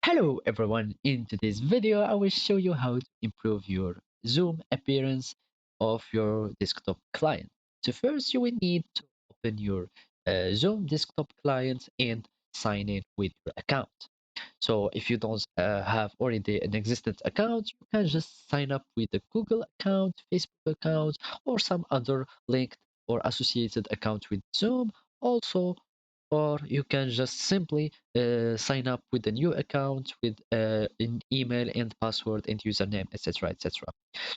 Hello everyone, in today's video I will show you how to improve your Zoom appearance of your desktop client. So first you will need to open your Zoom desktop client and sign in with your account. So if you don't have already an existent account, you can just sign up with a Google account, Facebook account, or some other linked or associated account with Zoom. Also, or you can just simply sign up with a new account with an email and password and username, etc., etc.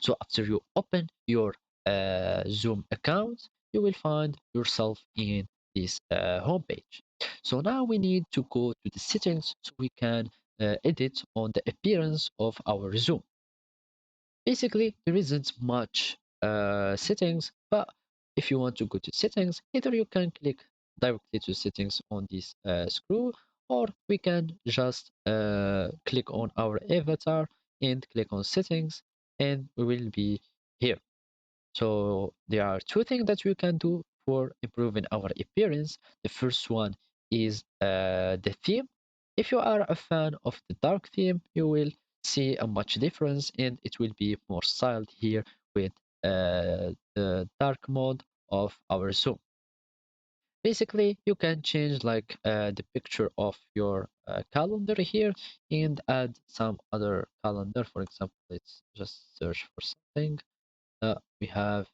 So after you open your Zoom account, you will find yourself in this homepage. So now we need to go to the settings so we can edit on the appearance of our Zoom. Basically, there isn't much settings, but if you want to go to settings, either you can click directly to settings on this screw, or we can just click on our avatar and click on settings, and we will be here. So there are two things that we can do for improving our appearance. The first one is the theme. If you are a fan of the dark theme, you will see a much difference and it will be more styled here with the dark mode of our Zoom. Basically, you can change like the picture of your calendar here and add some other calendar. For example, let's just search for something we have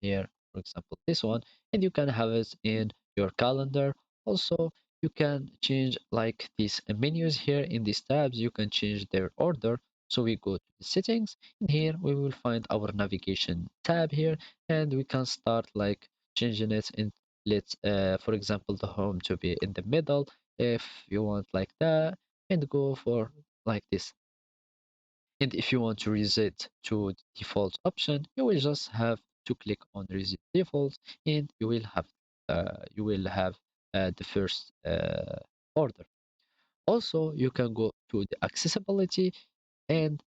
here, for example, this one, and you can have it in your calendar. Also, you can change like these menus here in these tabs, you can change their order. So we go to the settings, and here we will find our navigation tab here, and we can start like changing it in, let's for example, the home to be in the middle if you want like that, and go for like this. And if you want to reset to default option, you will just have to click on reset default, and you will have the first order. Also, you can go to the accessibility and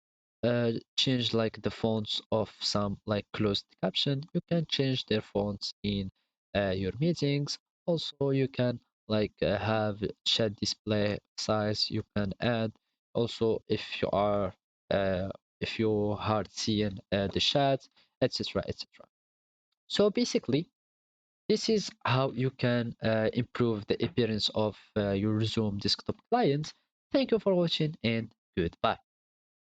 change like the fonts of some like closed caption. You can change their fonts in your meetings. Also, you can like have chat display size. You can add also uh, if you hard seeing the chat, etc., etc. So basically, this is how you can improve the appearance of your Zoom desktop client. Thank you for watching and goodbye.